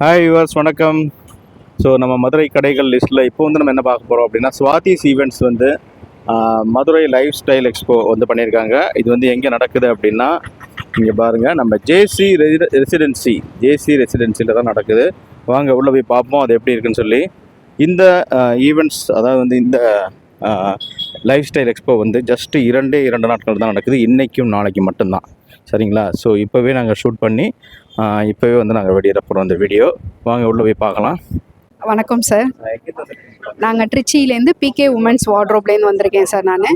Hi yours, வணக்கம். So நம்ம மதுரை கடைகள் லிஸ்ட்டில் இப்போ வந்து நம்ம என்ன பார்க்க போகிறோம் அப்படின்னா, ஸ்வாதிஸ் ஈவெண்ட்ஸ் வந்து மதுரை லைஃப் ஸ்டைல் எக்ஸ்போ வந்து பண்ணியிருக்காங்க. இது வந்து எங்கே நடக்குது அப்படின்னா, இங்கே பாருங்கள், நம்ம ஜேசி ரெசிடென்சியில் தான் நடக்குது. வாங்க உள்ளே போய் பார்ப்போம் அது எப்படி இருக்குன்னு சொல்லி. இந்த ஈவெண்ட்ஸ், அதாவது வந்து இந்த லைஃப் ஸ்டைல் எக்ஸ்போ வந்து ஜஸ்ட்டு 2 நாட்கள் தான் நடக்குது. இன்றைக்கும் நாளைக்கும் மட்டும்தான், சரிங்களா? ஸோ இப்போவே நாங்கள் ஷூட் பண்ணி இப்போவே வந்து நாங்கள் வெளியிட போகிறோம் இந்த வீடியோ. வாங்க உள்ளே போய் பார்க்கலாம். வணக்கம் சார், நாங்கள் ட்ரிச்சியிலேருந்து பிகே உமன்ஸ் வார்ட்ரோப்லேருந்து வந்திருக்கேன் சார். நான்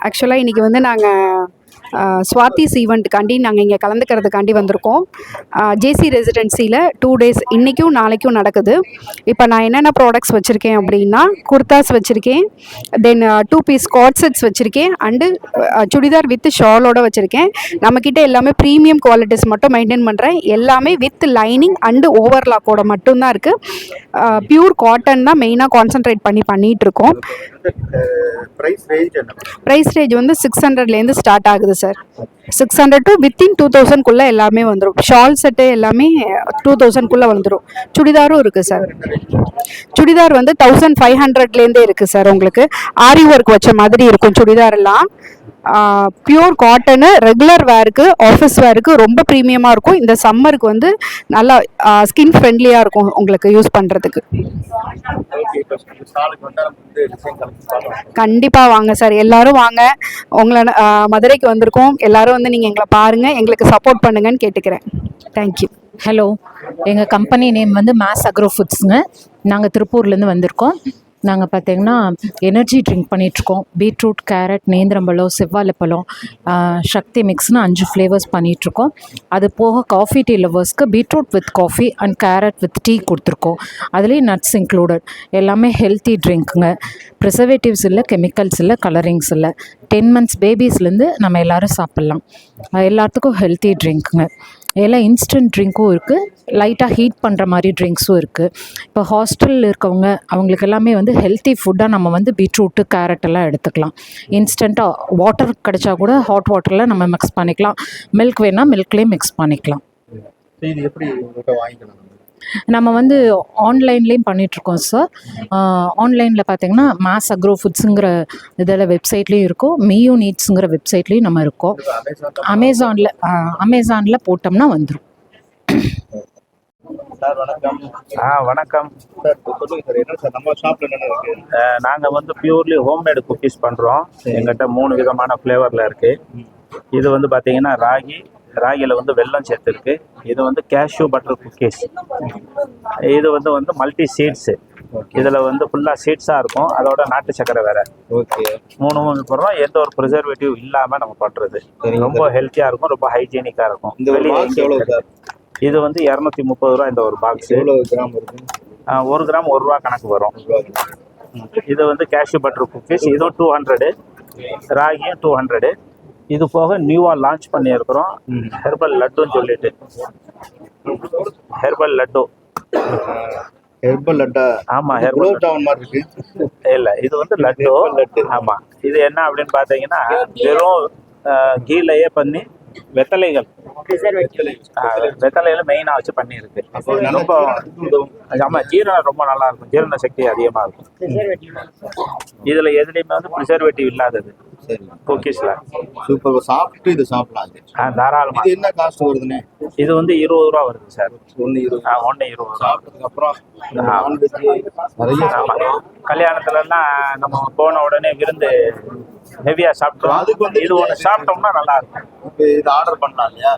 ஆக்சுவலாக இன்றைக்கி வந்து நாங்கள் ஸ்வாதிஸ் ஈவெண்ட்டுக்காண்டி நாங்கள் இங்கே கலந்துக்கிறதுக்காண்டி வந்திருக்கோம். ஜேசி ரெசிடென்சியில் 2 days இன்றைக்கும் நாளைக்கும் நடக்குது. இப்போ நான் என்னென்ன ப்ராடக்ட்ஸ் வச்சுருக்கேன் அப்படின்னா, குர்தாஸ் வச்சுருக்கேன், தென் 2 piece காட் செட்ஸ் வச்சுருக்கேன், அண்டு சுடிதார் வித் ஷாலோட வச்சுருக்கேன். நம்மக்கிட்ட எல்லாமே ப்ரீமியம் குவாலிட்டிஸ் மட்டும் மெயின்டைன் பண்ணுறேன். எல்லாமே வித் லைனிங் அண்டு ஓவர்லாக்கோட மட்டும்தான் இருக்குது. பியூர் காட்டன் தான் மெயினாக கான்சன்ட்ரேட் பண்ணிகிட்ருக்கோம். ப்ரைஸ் ரேஞ்ச் வந்து 600லேருந்து ஸ்டார்ட் ஆகுது சார். 600 to வித்தின் 2000 எல்லாமே வந்துடும். ஷால் செட்டு எல்லாமே 2000 வந்துடும். சுடிதாரும் இருக்குது சார். சுடிதார் வந்து 1500லேருந்தே இருக்குது சார். உங்களுக்கு ஆரி ஒர்க் வச்ச மாதிரி இருக்கும் சுடிதார் எல்லாம். பியூர் காட்டனு, ரெகுலர் வேருக்கு, ஆஃபீஸ் வேருக்கு ரொம்ப ப்ரீமியமாக இருக்கும். இந்த சம்மருக்கு வந்து நல்லா ஸ்கின் ஃப்ரெண்ட்லியாக இருக்கும் உங்களுக்கு யூஸ் பண்ணுறதுக்கு. கண்டிப்பாக வாங்க சார், எல்லோரும் வாங்க. உங்களை மதுரைக்கு வந்திருக்கோம், எல்லோரும் வந்து நீங்கள் எங்களை பாருங்கள், எங்களுக்கு சப்போர்ட் பண்ணுங்கன்னு கேட்டுக்கிறேன். தேங்க்யூ. ஹலோ, எங்கள் கம்பெனி நேம் வந்து மாஸ் அக்ரோ ஃபுட்ஸுங்க. நாங்கள் திருப்பூர்லேருந்து வந்திருக்கோம். நாங்கள் பார்த்தீங்கன்னா எனர்ஜி ட்ரிங்க் பண்ணிகிட்ருக்கோம். பீட்ரூட், கேரட், நேந்திரம்பழம், செவ்வாழைப்பழம், சக்தி மிக்ஸ்னு 5 ஃப்ளேவர்ஸ் பண்ணிகிட்ருக்கோம். அது போக காஃபி டீ லவர்ஸ்க்கு beetroot with coffee and carrot with tea கொடுத்துருக்கோம். அதுலேயும் நட்ஸ் இன்க்ளூடட். எல்லாமே ஹெல்த்தி ட்ரிங்க்குங்க. ப்ரிசர்வேட்டிவ்ஸ் இல்லை, கெமிக்கல்ஸ் இல்லை, கலரிங்ஸ் இல்லை. 10 months பேபிஸ்லேருந்து நம்ம எல்லோரும் சாப்பிட்லாம். எல்லாத்துக்கும் ஹெல்த்தி ட்ரிங்க்குங்க. எல்லாம் இன்ஸ்டன்ட் ட்ரிங்க்கும் இருக்குது, லைட்டாக ஹீட் பண்ணுற மாதிரி ட்ரிங்க்ஸும் இருக்குது. இப்போ ஹாஸ்டலில் இருக்கவங்க அவங்களுக்கு எல்லாமே வந்து ஹெல்த்தி ஃபுட்டாக நம்ம வந்து பீட்ரூட்டு, கேரட் எல்லாம் எடுத்துக்கலாம். இன்ஸ்டண்ட்டாக வாட்டர் கிடச்சா கூட ஹாட் வாட்டரில் நம்ம மிக்ஸ் பண்ணிக்கலாம். மில்க் வேணால் மில்க்லேயே மிக்ஸ் பண்ணிக்கலாம். நம்ம வந்து ஆன்லைன்லேயும் பண்ணிகிட்ருக்கோம் சார். ஆன்லைனில் பார்த்திங்கன்னா மாஸ் அக்ரோ ஃபுட்ஸுங்கிற இதில் வெப்சைட்லேயும் இருக்கும், மியூ நீட்ஸுங்கிற வெப்சைட்லேயும் நம்ம இருக்கோம். அமேசானில் போட்டோம்னா வந்துடும். வணக்கம் சார், சொல்லுங்கள் சார், என்ன சார் நம்ம ஷாப்பில் என்னென்ன இருக்குது? நாங்கள் வந்து பியூர்லி ஹோம்மேடு குக்கீஸ் பண்ணுறோம். எங்கிட்ட 3 விதமான ஃப்ளேவரில் இருக்குது. இது வந்து பார்த்தீங்கன்னா ராகியில் வந்து வெல்லம் சேர்த்துருக்கு. இது வந்து கேஷ்யூ பட்டர் குக்கீஸ். இது வந்து மல்டி சீட்ஸு. இதில் வந்து ஃபுல்லாக சீட்ஸாக இருக்கும், அதோட நாட்டு சக்கரை வேறு. ஓகே, 3 போடுறோம். எந்த ஒரு ப்ரிசர்வேட்டிவ் இல்லாமல் நம்ம பண்ணுறது. ரொம்ப ஹெல்த்தியாக இருக்கும், ரொம்ப ஹைஜீனிக்காக இருக்கும். இது வந்து 230 ரூபா இந்த ஒரு பாக்ஸ். 1 கிராம் 1 ரூபா கணக்கு வரும். இது வந்து கேஷ்யூ பட்டர் குக்கீஸ். இதுவும் 200, ராகியும் 200. இது போக நியூவாக லான்ச் பண்ணியிருக்கிறோம் ஹெர்பல் லட்டுன்னு சொல்லிட்டு. ஹெர்பல் லட்டா? ஆமாம், ஹெர்பல் மாதிரி இருக்கு. இல்லை, இது வந்து லட்டு. ஆமாம், இது என்ன அப்படின்னு பார்த்தீங்கன்னா, வெறும் கீழேயே பண்ணி வெத்தலைகள் மெயினாக வச்சு பண்ணியிருக்கு. ரொம்ப ஆமாம், ஜீரணம் ரொம்ப நல்லா இருக்கும், ஜீரண சக்தி அதிகமாக இருக்கும். இதில் எதுலேயுமே வந்து ப்ரிசர்வேட்டிவ் இல்லாதது குக்கீஸ்ல. சூப்பர். சாப்பிட்டு இது சாப்பிடலாம் தாராளமா. இது என்ன காஸ்ட் வருதுன்னு? இது வந்து 20 ரூபா வருது சார். 1 20 சாப்பிட்டதுக்கு அப்புறம் கல்யாணத்துலலாம் நம்ம போன உடனே விருந்து ஹெவியா சாப்பிட்டோம். அதுக்கு வந்து இது ஒன்று சாப்பிட்டோம்னா நல்லா இருக்கும். இது ஆர்டர் பண்ணலாம் இல்லையா?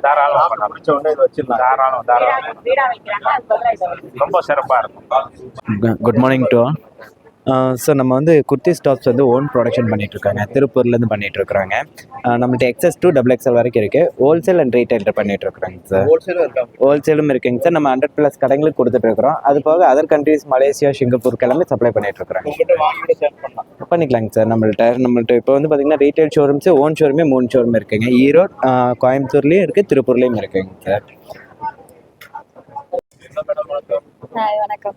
தாராளமா பண்ணலாம். பிடிச்ச உடனே இது வச்சிடலாம். தாராளம் ரொம்ப சிறப்பாக இருக்கும். Good morning to all. So நம்ம வந்து குர்த்தி ஸ்டாப்ஸ் வந்து ஓன் ப்ரொடக்ஷன் பண்ணிகிட்ருக்காங்க, திருப்பூர்லேருந்து பண்ணிகிட்ருக்குறாங்க. நம்மள்ட்ட XS to XXL வரைக்கும் இருக்குது. ஹோல்சேல் அண்ட் ரீட்டைலர் பண்ணிகிட்ருக்குறாங்க சார். ஹோல்சேலும் இருக்குங்க சார். நம்ம 100+ கடைங்களுக்கு கொடுத்துட்ருக்குறோம். அது போக அதர் கண்ட்ரீஸ், மலேசியா, சிங்கப்பூருக்கு எல்லாமே சப்ளை பண்ணிகிட்ருக்குறாங்க. பண்ணிக்கலாங்க சார். நம்மள்ட்ட இப்போ வந்து பார்த்திங்கன்னா ரீட்டைல் ஷோரூம்ஸு, ஓன் ஷோரூமே 3 ஷோரூம் இருக்குங்க. ஈரோடு, கோயம்புத்தூர்லேயும் இருக்குது, திருப்பூர்லேயும் இருக்குங்க சார். வணக்கம்.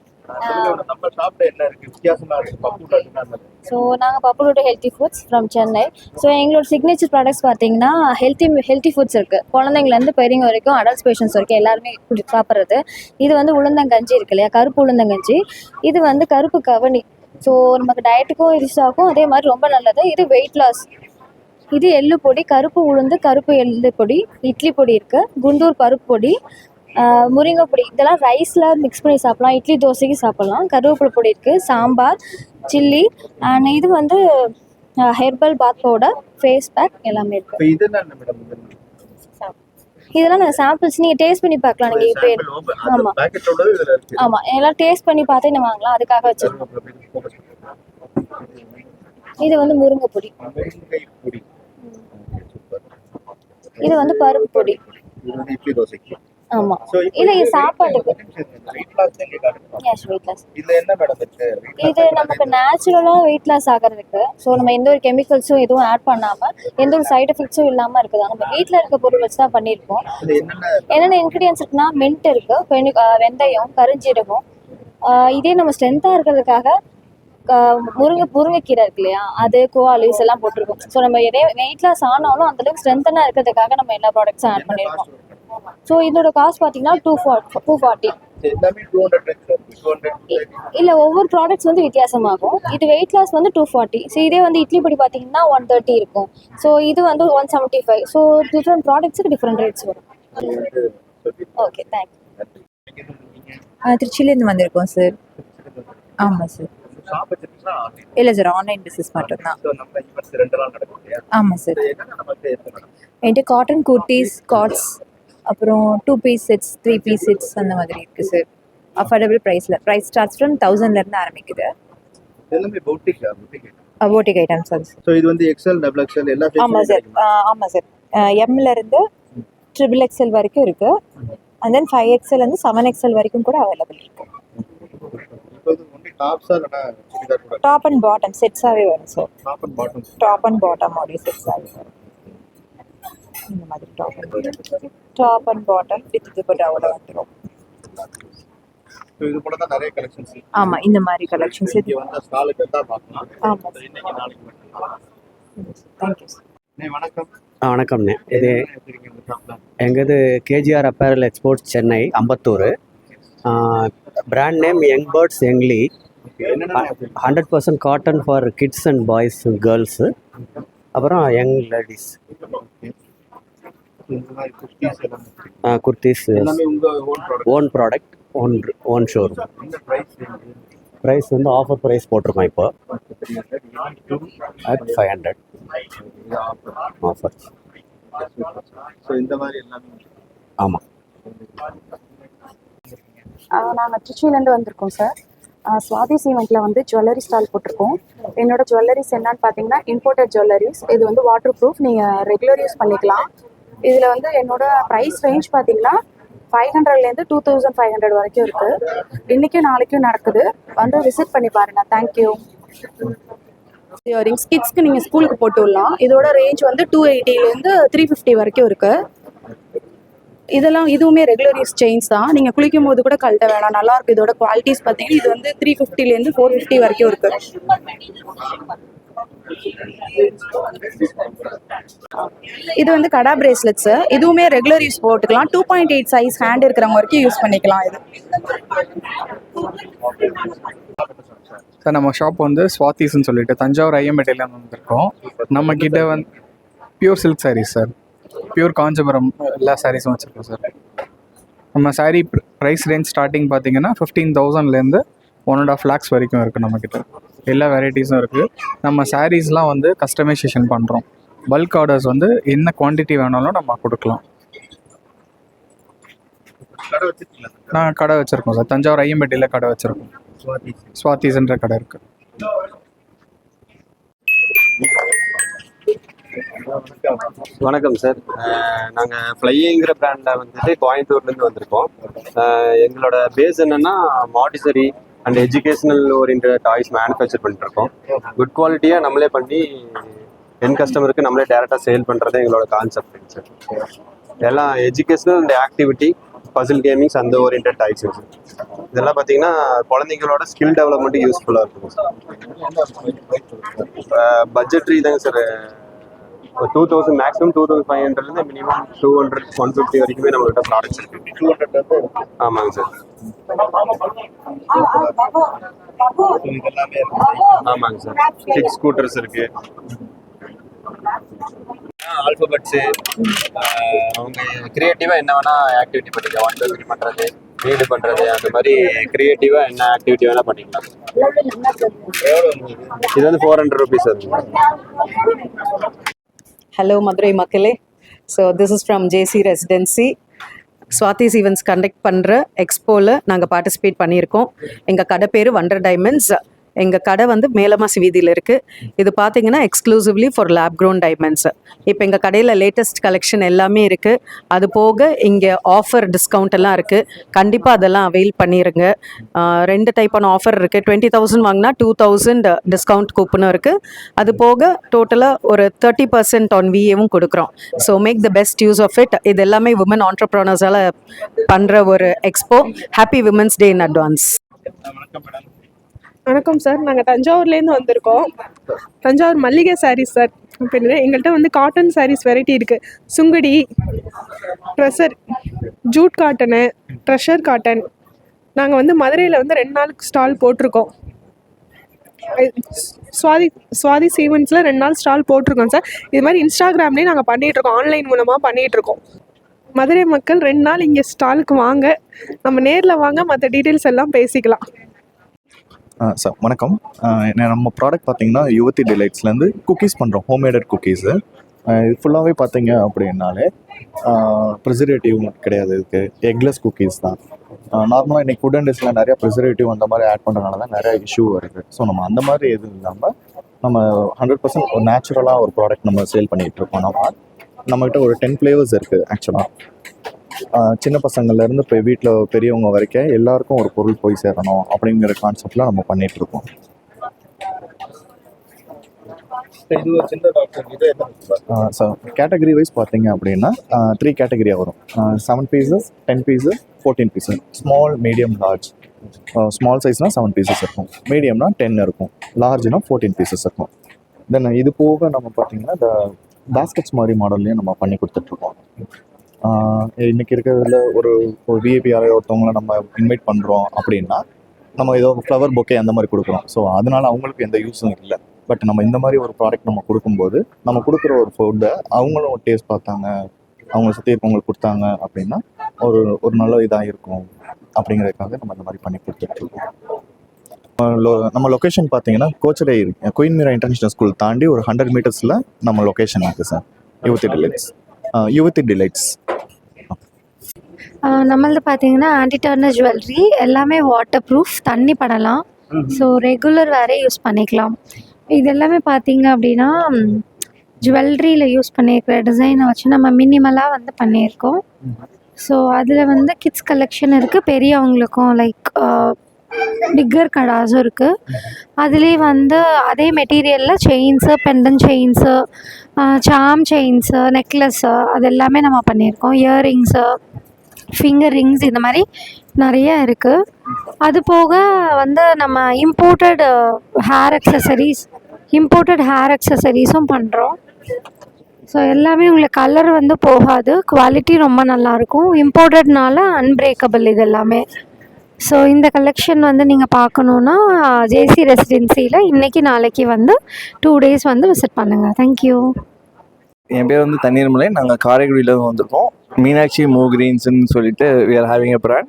நம்ம ஷாப்ல என்ன இருக்கு வித்தியாசமா இருக்கு பப்புல என்ன? ஸோ நாங்கள் பப்புலோட healthy foods from Chennai. So எங்களோட சிக்னேச்சர் ப்ராடக்ட்ஸ் பார்த்தீங்கன்னா ஹெல்த்தி ஃபுட்ஸ் இருக்குது. குழந்தைங்கலேருந்து பெரியவங்க வரைக்கும் அடல்ட்ஸ் பேஷண்ட்ஸ் வரைக்கும் எல்லாருமே சாப்பிட்றது. இது வந்து உளுந்தங்கஞ்சி இருக்கு இல்லையா, கருப்பு உளுந்தங்கஞ்சி. இது வந்து கருப்பு கவனி. ஸோ நமக்கு டயட்டுக்கும் யூஸ் ஆகும், அதே மாதிரி ரொம்ப நல்லது. இது வெயிட் லாஸ். இது எள்ளு பொடி, கருப்பு உளுந்து, கருப்பு எள்ளு பொடி, இட்லி பொடி இருக்குது, குண்டூர் பருப்பு பொடி, முருங்கை பொடி. இதெல்லாம் ரைஸில் மிக்ஸ் பண்ணி சாப்பிட்லாம், இட்லி தோசைக்கு சாப்பிட்லாம். கருவேப்பிலை பொடி இருக்குது, சாம்பார், சில்லி, அண்ட் இது வந்து herbal bath powder, face pack எல்லாமே இருக்குது. இதெல்லாம் நாங்கள் சாம்பிள்ஸ் நீங்கள் டேஸ்ட் பண்ணி பார்க்கலாம். நீங்கள் இப்போ ஆமாம் ஆமாம் எல்லாம் டேஸ்ட் பண்ணி பார்த்தே நம்ம வாங்கலாம், அதுக்காக வச்சுருக்கோம். இது வந்து முருங்கை பொடி. இது வந்து பருப்பு பொடி. ஆமா இல்ல இது சாப்பாட்டுக்கு. Yes weight loss. இது நமக்கு நேச்சுரலா வெயிட் லாஸ் ஆகிறதுக்கு. ஸோ நம்ம எந்த ஒரு கெமிக்கல்ஸும் எதுவும் ஆட் பண்ணாம எந்த ஒரு சைடு எஃபெக்ட்ஸும் இல்லாம இருக்குதா நம்ம வீட்டில் இருக்க பொருள் வச்சு தான் பண்ணியிருக்கோம். என்னென்ன இன்க்ரீடியன்ஸ் இருக்குன்னா மின்ட் இருக்கு, வெந்தயம், கருஞ்சீரகம். இதே நம்ம ஸ்ட்ரென்த்தாக இருக்கிறதுக்காக முருங்கைக்கீரை இருக்கு இல்லையா, அது கோஆலிவ்ஸ் எல்லாம் போட்டிருக்கோம். ஸோ நம்ம வெயிட் லாஸ் ஆனாலும் அந்தளவுக்கு ஸ்ட்ரென்த்தனாக இருக்கிறதுக்காக நம்ம எல்லா ப்ராடக்ட்ஸும் ஆட் பண்ணியிருக்கோம். ஸோ இதோட காஸ்ட் பார்த்தீங்கன்னா 240. இல்லை ஒவ்வொரு ப்ராடக்ட்ஸ் வந்து வித்தியாசமாகும். இது வெயிட் லாஸ் வந்து 240. ஸோ இதே வந்து இட்லி பொடி பார்த்தீங்கன்னா 130 இருக்கும். ஸோ இது வந்து 175. ஸோ டிஃப்ரெண்ட் ப்ராடக்ட்ஸுக்கு டிஃப்ரெண்ட் ரேட்ஸ் வரும். Okay thank you. திருச்சியிலேருந்து வந்திருக்கோம் சார். ஆமாம் சார். இல்லை சார், ஆன்லைன் பிஸ்னஸ் மட்டும்தான். ஆமாம் சார். என்கிட்ட காட்டன் குர்த்திஸ், காட்ஸ், அப்புறம் 2 பீஸ் செட்ஸ், 3 பீஸ் செட்ஸ் அந்த மாதிரி இருக்குது சார். அஃபோர்டபுள் ப்ரைஸில். ப்ரைஸ் ஸ்டார்ட்ஸ் ஃப்ரம் 1000 ஆரம்பிக்குது. போட்டிக் ஐட்டம்ஸ் அது. ஸோ இது வந்து எக்ஸ்எல், டபுள் எக்ஸ்எல் எல்லா. ஆமாம் சார். ஆமாம் சார். எம்லேருந்து XXXL வரைக்கும் இருக்குது. அண்ட் தென் 5XL வந்து 7XL வரைக்கும் கூட அவைலபிள் இருக்குது. டாப் அண்ட் பாட்டம் செட்ஸாகவே வரும் சார். டாப் அண்ட் பாட்டம் மாதிரி செட்ஸாகவே வரும். இந்த மாதிரி டாப் அண்ட் பாட்டம் வித் துப்பட்டாவோட வந்துடும். இது போல தான் நிறைய கலெக்ஷன்ஸ். ஆமாம் இந்த மாதிரி கலெக்ஷன்ஸ் இது வந்து ஸ்டாலுக்கு தான் பார்க்கலாம். ஆமாம் இன்னைக்கு நாளைக்கு மட்டும். Thank you sir. வணக்கம். வணக்கம்ண்ணே. இது எங்கது KGR apparel exports Chennai, Ambattur. Brand name young birds youngly. 100% cotton for kids and boys, girls, அப்புறம் young ladies. Kurtis own product, own showroom. Price வந்து ஆஃபர் ப்ரைஸ் போட்டிருக்கோம் இப்போ at 500 ஆஃபர். ஆமாம். நாங்கள் திருச்சியிலேருந்து வந்திருக்கோம் சார். சுவாதி சீமெண்ட்டில் வந்து ஜுவல்லரி ஸ்டால் போட்டிருக்கோம். என்னோட ஜுவல்லரிஸ் என்னன்னு பார்த்தீங்கன்னா இம்போர்ட்டட் ஜுவல்லரிஸ். இது வந்து வாட்டர் ப்ரூஃப், நீங்கள் ரெகுலர் யூஸ் பண்ணிக்கலாம். இதில் வந்து என்னோட ப்ரைஸ் ரேஞ்ச் பார்த்தீங்கன்னா 500லேருந்து 2500 வரைக்கும் இருக்குது. இன்றைக்கும் நாளைக்கும் நடக்குது, வந்து விசிட் பண்ணி பாருங்கள். தேங்க்யூ. இயரிங்ஸ் கிட்ஸ்க்கு நீங்கள் ஸ்கூலுக்கு போட்டு விடலாம். இதோட ரேஞ்ச் வந்து 280லேருந்து 350 வரைக்கும் இருக்குது. இதெல்லாம் இதுவுமே ரெகுலர் யூஸ் செயின்ஸ் தான். நீங்கள் குளிக்கும் போது கூட கழட்ட வேணாம், நல்லாயிருக்கு. இதோட குவாலிட்டிஸ் பார்த்தீங்கன்னா இது வந்து 350லேருந்து 450 வரைக்கும் இருக்குது. இது வந்து கடா பிரேஸ்லெட்ஸு. இதுவுமே ரெகுலர் யூஸ் போட்டுக்கலாம். 2.8 சைஸ் ஹேண்ட் இருக்கிறவங்க வரைக்கும் யூஸ் பண்ணிக்கலாம். இது சார் நம்ம ஷாப் வந்து ஸ்வாதிஸ்ன்னு சொல்லிட்டு தஞ்சாவூர் ஐஎம்பேட்டையிலேருந்து வந்திருக்கோம். நம்ம கிட்ட வந்து pure silk sarees sir, pure Kanchipuram எல்லா சாரீஸும் வச்சுருக்கோம் சார். நம்ம சாரீ ப்ரைஸ் ரேஞ்ச் ஸ்டார்டிங் பார்த்தீங்கன்னா 15,000லேருந்து 1.5 lakhs வரைக்கும் இருக்குது. நம்மக்கிட்ட எல்லா வெரைட்டிஸும் இருக்குது. நம்ம சாரீஸ்லாம் வந்து கஸ்டமைசேஷன் பண்ணுறோம். பல்க் ஆர்டர்ஸ் வந்து என்ன குவான்டிட்டி வேணாலும் நம்ம கொடுக்கலாம். நான் கடை வச்சுருக்கோம் சார், தஞ்சாவூர் ஐஎம்பேட்டையில் கடை வச்சுருக்கோம். ஸ்வாதிஸ்ன்ற கடை இருக்குது. வணக்கம் சார். நாங்கள் ஃப்ளைங்கிற பிராண்டில் வந்துட்டு கோயம்புத்தூர்லேருந்து வந்திருக்கோம். எங்களோட பேஸ் என்னென்னா montessori and educational oriented toys manufacture பண்ணிட்டுருக்கோம். குட் குவாலிட்டியாக நம்மளே பண்ணி என் கஸ்டமருக்கு நம்மளே டேரெக்டாக சேல் பண்ணுறது எங்களோட கான்செப்ட் சார். எல்லாம் educational and activity puzzle gamings அந்த ஓரியன்ட் டாய்ஸ் சார். இதெல்லாம் பார்த்தீங்கன்னா குழந்தைங்களோட ஸ்கில் டெவலப்மெண்ட்டுக்கு யூஸ்ஃபுல்லாக இருக்கும் சார். பட்ஜெட்ரி தாங்க சார், 2000 மேக்ஸிமம் 2500 மினிமம் 200 150 வரைக்குமே நம்மகிட்ட ப்ராடக்ட்ஸ் இருக்கு. 200 ஆமாங்க சார். ஆமாங்க சார். கிக் ஸ்கூட்டர்ஸ் இருக்கு. ஆல்பபெட்ஸு அவங்க கிரியேட்டிவாக என்ன வேணா ஆக்டிவிட்டி பண்ணிக்கலாம். 1 2 3 பண்ணுறது, ரீடு பண்ணுறது, அந்த மாதிரி கிரியேட்டிவாக என்ன ஆக்டிவிட்டி வேணால் பண்ணிக்கலாம். இது வந்து 400 rupees அது. ஹலோ மதுரை மக்களே. So this is from JC residency. Swathi's events conduct பண்ணுற எக்ஸ்போவில் நாங்கள் பார்ட்டிசிபேட் பண்ணியிருக்கோம். எங்கள் கடை பேர் வண்டர் டைமண்ட்ஸ். எங்கள் கடை வந்து மேலமாசி வீதியில் இருக்குது. இது பார்த்தீங்கன்னா exclusively for lab grown diamonds. இப்போ எங்கள் கடையில் லேட்டஸ்ட் கலெக்ஷன் எல்லாமே இருக்குது. அது போக இங்கே ஆஃபர் டிஸ்கவுண்ட் எல்லாம் இருக்குது. கண்டிப்பாக அதெல்லாம் அவைல் பண்ணிடுங்க. 2 டைப்பான ஆஃபர் இருக்குது. 20,000 வாங்கினா 2,000 டிஸ்கவுண்ட் கூப்பனும் இருக்குது. அது போக டோட்டலாக ஒரு 30% ஆன் விஏவும் கொடுக்குறோம். So make the best use of it. இது எல்லாமே விமன் ஆண்டர்ப்ரனர்ஸால் பண்ணுற ஒரு expo. Happy women's day in advance. வணக்கம் சார், நாங்கள் தஞ்சாவூர்லேருந்து வந்திருக்கோம். தஞ்சாவூர் மல்லிகை சாரீஸ் சார். அப்படின்னு எங்கள்கிட்ட வந்து காட்டன் சாரீஸ் வெரைட்டி இருக்குது. சுங்குடி, ட்ரெஷர், ஜூட் காட்டனு, ட்ரெஷர் காட்டன். நாங்கள் வந்து மதுரையில் வந்து 2 நாளுக்கு ஸ்டால் போட்டிருக்கோம். சுவாதி ஈவெண்ட்ஸில் 2 நாள் ஸ்டால் போட்டிருக்கோம் சார். இது மாதிரி இன்ஸ்டாகிராம்லேயும் நாங்கள் பண்ணிகிட்ருக்கோம், ஆன்லைன் மூலமாக பண்ணிகிட்ருக்கோம். மதுரை மக்கள் 2 நாள் இங்கே ஸ்டாலுக்கு வாங்க, நம்ம நேரில் வாங்க, மற்ற டீட்டெயில்ஸ் எல்லாம் பேசிக்கலாம். சார் வணக்கம். நம்ம ப்ராடக்ட் பார்த்தீங்கன்னா யுவதி டிலைட்ஸ்லேருந்து குக்கீஸ் பண்ணுறோம், ஹோம்மேடட் குக்கீஸு. இது ஃபுல்லாகவே பார்த்தீங்க அப்படின்னாலே ப்ரிசர்வேட்டிவ் கிடையாது. இதுக்கு எக்லெஸ் குக்கீஸ் தான். நார்மலாக இன்றைக்கி ஃபுட் இண்டஸ்ட்ரியில் நிறையா ப்ரிசர்வேட்டிவ் அந்த மாதிரி ஆட் பண்ணுறதுனால தான் நிறையா இஷ்யூ வருது. ஸோ நம்ம அந்த மாதிரி எதுவும் இல்லாமல் நம்ம 100% ஒரு நேச்சுரலாக ஒரு ப்ராடக்ட் நம்ம சேல் பண்ணிகிட்ருக்கோம். நம்மகிட்ட ஒரு 10 ஃப்ளேவர்ஸ் இருக்குது ஆக்சுவலாக. சின்ன பசங்கள்லேருந்து இப்போ வீட்டில் பெரியவங்க வரைக்கும் எல்லாருக்கும் ஒரு பொருள் போய் சேரணும் அப்படிங்கிற கான்செப்டில் நம்ம பண்ணிகிட்ருக்கோம். ஸோ கேட்டகரி வைஸ் பார்த்தீங்க அப்படின்னா 3 கேட்டகரியாக வரும். 7 pieces, 10 pieces, 14 pieces. Small, medium, large. Small சைஸ்னால் 7 பீசஸ் இருக்கும், மீடியம்னா 10 இருக்கும், லார்ஜ்னா 14 பீசஸ் இருக்கும். தென் இது போக நம்ம பார்த்தீங்கன்னா இந்த பேஸ்கெட்ஸ் மாதிரி மாடல்லையும் நம்ம பண்ணி கொடுத்துட்ருக்கோம். இன்றைக்கி இருக்கிறதுல ஒரு விஐபி யாரையோ ஒருத்தவங்கள நம்ம இன்வைட் பண்ணுறோம் அப்படின்னா நம்ம ஏதோ ஃப்ளவர் பொக்கே அந்த மாதிரி கொடுக்குறோம். ஸோ அதனால் அவங்களுக்கு எந்த யூஸும் இல்லை. பட் நம்ம இந்த மாதிரி ஒரு ப்ராடக்ட் நம்ம கொடுக்கும்போது நம்ம கொடுக்குற ஒரு ஃபுட்டை அவங்களும் டேஸ்ட் பார்த்தாங்க, அவங்க சுற்றி இருக்கவங்களுக்கு கொடுத்தாங்க அப்படின்னா ஒரு நல்ல இதாக இருக்கும் அப்படிங்கிறதுக்காக நம்ம இந்த மாதிரி பண்ணி கொடுத்துட்ருக்கோம். நம்ம லொக்கேஷன் பார்த்தீங்கன்னா Kochadai queen Meera international school தாண்டி ஒரு 100 மீட்டர்ஸில் நம்ம லொக்கேஷன் இருக்குது சார். யுவதி டிலைட்ஸ். நம்மளது பார்த்தீங்கன்னா ஆன்டி டர்னர் ஜுவல்லரி. எல்லாமே வாட்டர் ப்ரூஃப், தண்ணி படலாம். ஸோ ரெகுலர் வேறே யூஸ் பண்ணிக்கலாம். இது எல்லாமே பார்த்தீங்க அப்படின்னா ஜுவல்லரியில் யூஸ் பண்ணியிருக்கிற டிசைனை வச்சு நம்ம மினிமலாக வந்து பண்ணியிருக்கோம். ஸோ அதில் வந்து கிட்ஸ் கலெக்ஷன் இருக்குது, பெரியவங்களுக்கும் லைக் பிக்கர் கடாஸும் இருக்குது. அதுலேயே வந்து அதே மெட்டீரியலில் செயின்ஸு, பெண்டன் செயின்ஸு, சாம் செயின்ஸு, நெக்லஸ்ஸு அது எல்லாமே நம்ம பண்ணியிருக்கோம். இயர்ரிங்ஸு, ஃபிங்கர் ரிங்ஸ், இந்த மாதிரி நிறைய இருக்குது. அது போக வந்து நம்ம இம்போர்ட்டட் ஹேர் அக்சசரிஸும் பண்ணுறோம். ஸோ எல்லாமே உங்களுக்கு கலர் வந்து போகாது, குவாலிட்டி ரொம்ப நல்லாயிருக்கும். இம்போர்ட்டட்னால அன்பிரேக்கபிள் இது எல்லாமே. ஸோ இந்த கலெக்ஷன் வந்து நீங்கள் பார்க்கணுன்னா ஜேசி ரெசிடென்சியில் இன்றைக்கி நாளைக்கு வந்து 2 days வந்து விசிட் பண்ணுங்கள். தேங்க்யூ. என் பேர் வந்து தண்ணீர்மலை. நாங்கள் காரைக்குடியிலேருந்து வந்திருக்கோம். மீனாட்சி மூக்ரீன்ஸ்ன்னு சொல்லிட்டு we are having a brand.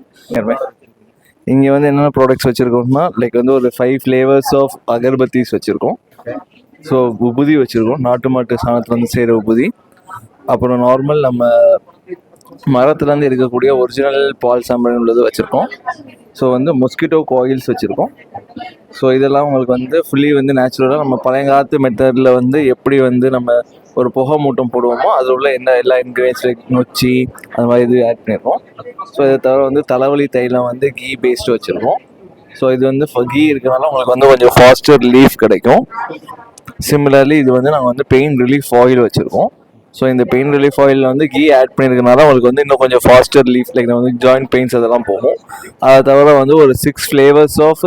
இங்கே வந்து என்னென்ன ப்ராடக்ட்ஸ் வச்சுருக்கோம்னா லைக் வந்து ஒரு 5 ஃப்ளேவர்ஸ் ஆஃப் அகர்பத்திஸ் வச்சுருக்கோம். ஸோ உபுதி வச்சுருக்கோம், நாட்டு மாட்டு சாணத்துலேருந்து செய்கிற உபுதி. அப்புறம் நார்மல் நம்ம மரத்துலேருந்து இருக்கக்கூடிய ஒரிஜினல் பால் சாம்பிள் உள்ளது வச்சுருக்கோம். ஸோ வந்து மொஸ்கிட்டோ காயில்ஸ் வச்சுருக்கோம். ஸோ இதெல்லாம் உங்களுக்கு வந்து ஃபுல்லி வந்து நேச்சுரலாக நம்ம பழையங்காலத்து மெத்தடில் வந்து எப்படி வந்து நம்ம ஒரு புகை மூட்டம் போடுவோமோ அதில் உள்ள எல்லா இன்க்ரீடியன்ஸ் நொச்சி அந்த மாதிரி இது ஆட் பண்ணியிருக்கோம். ஸோ இதை தவிர வந்து தலைவலி தைலம் வந்து கீ பேஸ்டு வச்சுருக்கோம். ஸோ இது வந்து கீ இருக்கிறனால உங்களுக்கு வந்து கொஞ்சம் ஃபாஸ்டர் ரிலீஃப் கிடைக்கும். சிமிலர்லி இது வந்து நாங்கள் வந்து பெயின் ரிலீஃப் ஆயில் வச்சுருக்கோம். ஸோ இந்த பெயின் ரிலீஃப் ஆயிலில் வந்து கீ ஆட் பண்ணியிருக்கனால உங்களுக்கு வந்து இன்னும் கொஞ்சம் ஃபாஸ்டர் ரிலீஃப் லைக் வந்து ஜாயிண்ட் பெயின்ஸ் அதெல்லாம் போகும். அதை தவிர வந்து ஒரு 6 ஃப்ளேவர்ஸ் ஆஃப்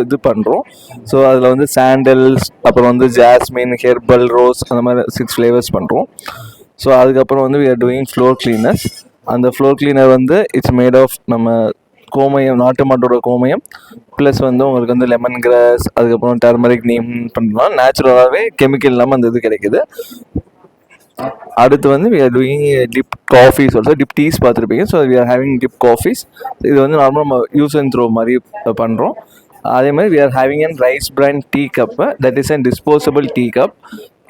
இது பண்ணுறோம். ஸோ அதில் வந்து சாண்டல்ஸ், அப்புறம் வந்து ஜாஸ்மின், ஹெர்பல், ரோஸ், அந்த மாதிரி 6 ஃப்ளேவர்ஸ் பண்ணுறோம். ஸோ அதுக்கப்புறம் வந்து we are doing floor cleaners. அந்த ஃப்ளோர் கிளீனர் வந்து இட்ஸ் மேட் ஆஃப் நம்ம கோமயம், நாட்டு மாட்டோட கோமயம், ப்ளஸ் வந்து உங்களுக்கு வந்து லெமன் கிராஸ், அதுக்கப்புறம் டர்மரிக், நீம் பண்ணலாம். நேச்சுரலாகவே கெமிக்கல் இல்லாமல் அந்த இது கிடைக்குது. அடுத்து வந்து we are doing dip coffees also. Dip teas பார்த்துருப்பீங்க. So we are having dip coffees. இது வந்து நார்மலாக நம்ம யூஸ் அண்ட் த்ரோ மாதிரி பண்ணுறோம். அதே மாதிரி we are having an rice brand tea cup, that is an disposable tea cup.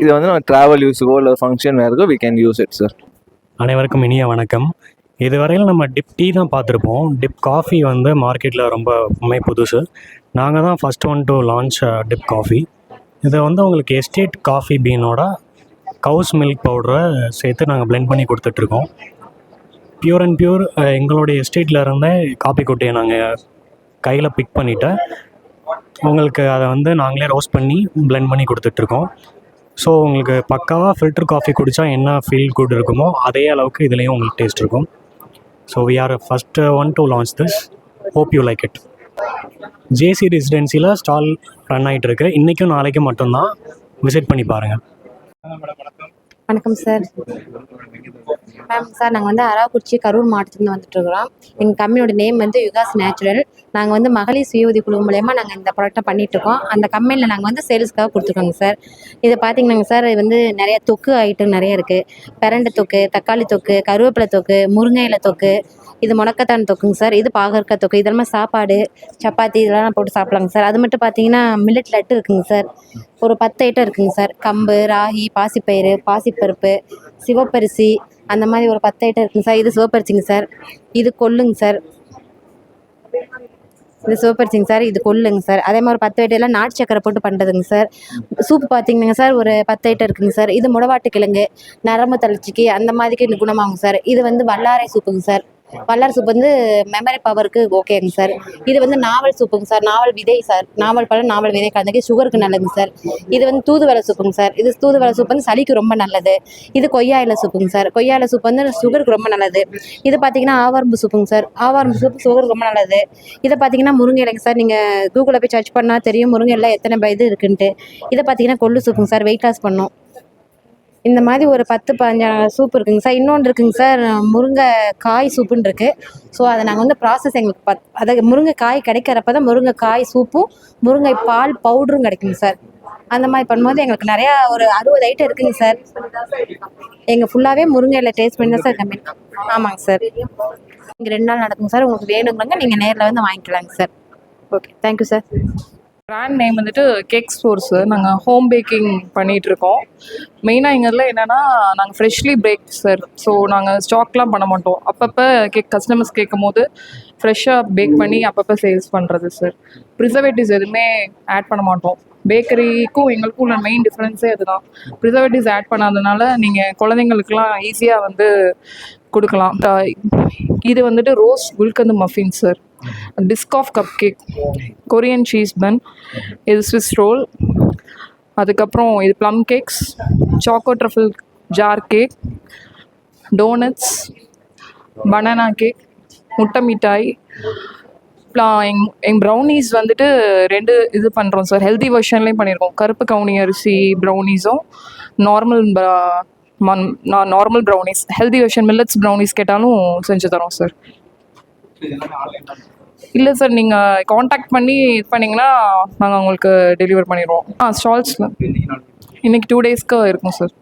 இது வந்து நம்ம ட்ராவல் யூஸுக்கோ இல்லை ஃபங்க்ஷன் வேறுக்கோ we can use it sir. அனைவருக்கும் இனிய வணக்கம். இதுவரையில் நம்ம டிப் டீ தான் பார்த்துருப்போம். டிப் காஃபி வந்து மார்க்கெட்டில் ரொம்ப புதுசு. நாங்கள் தான் first one to launch dip coffee. இதை வந்து உங்களுக்கு எஸ்டேட் காஃபி பீனோட கவுஸ் மில்க் பவுடரை சேர்த்து நாங்கள் பிளெண்ட் பண்ணி கொடுத்துட்ருக்கோம். பியூர் அண்ட் பியூர் எங்களுடைய எஸ்டேட்டில் இருந்தே காஃபி கொட்டையை நாங்கள் கையில் பிக் பண்ணிவிட்டு உங்களுக்கு அதை வந்து நாங்களே ரோஸ்ட் பண்ணி பிளெண்ட் பண்ணி கொடுத்துட்ருக்கோம். ஸோ உங்களுக்கு பக்காவாக ஃபில்டர் காஃபி குடித்தா என்ன ஃபீல் குட் இருக்குமோ அதே அளவுக்கு இதுலேயும் உங்களுக்கு டேஸ்ட் இருக்கும். So we are first one to launch this. Hope you like it. JC ரெசிடென்சியில் ஸ்டால் ரன் ஆகிட்டுருக்கு. இன்றைக்கும் நாளைக்கும் மட்டும்தான். விசிட் பண்ணி பாருங்கள். வணக்கம் சார். சார் நாங்கள் வந்து அரவக்குறிச்சி கரூர் மாவட்டத்துலேருந்து வந்துட்டுருக்குறோம். எங்கள் கம்பெனியோட நேம் வந்து யுகாஸ் நேச்சுரல். நாங்கள் வந்து மகளிர் சுய உதவி குழு மூலயமா நாங்கள் இந்த ப்ராடக்ட்டை பண்ணிகிட்ருக்கோம். அந்த கம்பெனியில் நாங்கள் வந்து சேல்ஸ்க்காக கொடுத்துருக்கோங்க சார். இது பார்த்திங்கன்னாங்க சார், இது வந்து நிறைய தொக்கு ஐட்டம் நிறைய இருக்குது. பிரண்டை தொக்கு, தக்காளி தொக்கு, கருவேப்பிலை தொக்கு, முருங்கை இலை தொக்கு, இது முடக்கத்தான் தொக்குங்க சார். இது பாகற்காய் தொக்கு. இதெல்லாம் சாப்பாடு, சப்பாத்தி இதெல்லாம் போட்டு சாப்பிட்லாங்க சார். அது மட்டும் பார்த்தீங்கன்னா மில்லட் லட்டு இருக்குங்க சார். ஒரு 10 ஐட்டம் இருக்குங்க சார். கம்பு, ராகி, பாசிப்பயிறு, பாசிப்பருப்பு, சிவப்பரிசி, அந்த மாதிரி ஒரு 10 ஐட்டம் இருக்குங்க சார். இது சிவப்பரிசிங்க சார். இது கொள்ளுங்க சார். இது சிவப்பரிசிங்க சார். இது கொள்ளுங்க சார். அதே மாதிரி ஒரு 10 ஐட்டம் எல்லாம் நாட்டு சக்கரை போட்டு பண்ணுறதுங்க சார். சூப்பு பார்த்தீங்கன்னா சார் ஒரு 10 ஐட்டம் இருக்குங்க சார். இது முடவாட்டு கிழங்கு, நரம்பு தளர்ச்சிக்கு அந்த மாதிரிக்கு குணமாகுங்க சார். இது வந்து வல்லாரை சூப்புங்க சார். வல்லாரை சூப் வந்து மெமரி பவருக்கு ஓகேங்க சார். இது வந்து நாவல் சூப்புங்க சார். நாவல் விதை சார். நாவல் பழம், நாவல் விதை கலந்துக்கு சுகருக்கு நல்லதுங்க சார். இது வந்து தூதுவளை சூப்புங்க சார். இது தூதுவளை சூப் வந்து சளிக்கு ரொம்ப நல்லது. இது கொய்யா இலை சூப்புங்க சார். கொய்யா இலை சூப் வந்து சுகருக்கு ரொம்ப நல்லது. இது பார்த்தீங்கன்னா ஆவாரம்பு சூப்புங்க சார். ஆவாரம்பு சூப் சுகருக்கு ரொம்ப நல்லது. இதை பார்த்தீங்கன்னா முருங்கை இலைங்க சார். நீங்கள் கூகுளில் போய் சர்ச் பண்ணால் தெரியும் முருங்கை இலை எத்தனை இது இருக்குன்ட்டு. இதை பார்த்தீங்கன்னா கொள்ளு சூப்புங்க சார். வெயிட் லாஸ் பண்ணும். இந்த மாதிரி ஒரு 10-15 சூப் இருக்குங்க சார். இன்னொன்று இருக்குங்க சார், முருங்கைக்காய் சூப்புன்னு இருக்குது. ஸோ அதை நாங்கள் வந்து ப்ராசஸ் எங்களுக்கு அதாவது முருங்கைக்காய் கிடைக்கிறப்ப தான் முருங்கைக்காய் சூப்பும் முருங்கை பால் பவுடரும் கிடைக்குங்க சார். அந்த மாதிரி பண்ணும்போது எங்களுக்கு நிறையா ஒரு 60 ஐட்டம் இருக்குங்க சார். எங்கள் ஃபுல்லாகவே முருங்கையில் டேஸ்ட் பண்ணி தான் சார் கம்மி. ஆமாங்க சார். இங்கே 2 நாள் நடக்குங்க சார். உங்களுக்கு வேணுங்கிறவங்க நீங்கள் நேரில் வந்து வாங்கிக்கலாங்க sir. Okay, thank you sir. Brand name வந்துட்டு கேக் ஸ்டோர்ஸு. நாங்கள் ஹோம் பேக்கிங் பண்ணிகிட்ருக்கோம். மெயினாக எங்களில் என்னென்னா நாங்கள் ஃப்ரெஷ்லி பேக் சார். ஸோ நாங்கள் ஸ்டாக்லாம் பண்ண மாட்டோம். அப்பப்போ கஸ்டமர்ஸ் கேட்கும் போது ஃப்ரெஷ்ஷாக பேக் பண்ணி அப்பப்போ சேல்ஸ் பண்ணுறது சார். ப்ரிசர்வேட்டிவ்ஸ் எதுவுமே ஆட் பண்ண மாட்டோம். பேக்கரிக்கும் எங்களுக்கும் உள்ள மெயின் டிஃப்ரென்ஸே அதுதான். ப்ரிசர்வேட்டிவ்ஸ் ஆட் பண்ணாதனால நீங்கள் குழந்தைங்களுக்குலாம் ஈஸியாக வந்து கொடுக்கலாம். இது வந்துட்டு rose gulkand muffin sir. Biscoff cup cake, Korean cheese bun, இது ஸ்விஸ் ரோல், அதுக்கப்புறம் இது plum cakes, choco truffle jar cake, donuts, banana cake, முட்டை மிட்டாய். எங்கள் ப்ரௌனீஸ் வந்துட்டு 2 இது பண்ணுறோம் சார். ஹெல்தி வெர்ஷன்லேயும் பண்ணியிருக்கோம். கருப்பு கவுனி அரிசி ப்ரௌனீஸும் normal brownies. Healthy version millets brownies கேட்டாலும் செஞ்சு தரோம் சார். இல்லை சார், நீங்கள் காண்டாக்ட் பண்ணி இது பண்ணிங்கன்னா நாங்கள் உங்களுக்கு டெலிவர் பண்ணிடுவோம். ஸ்டால்ஸில் இன்றைக்கி 2 டேஸ்க்கு இருக்கும் சார்.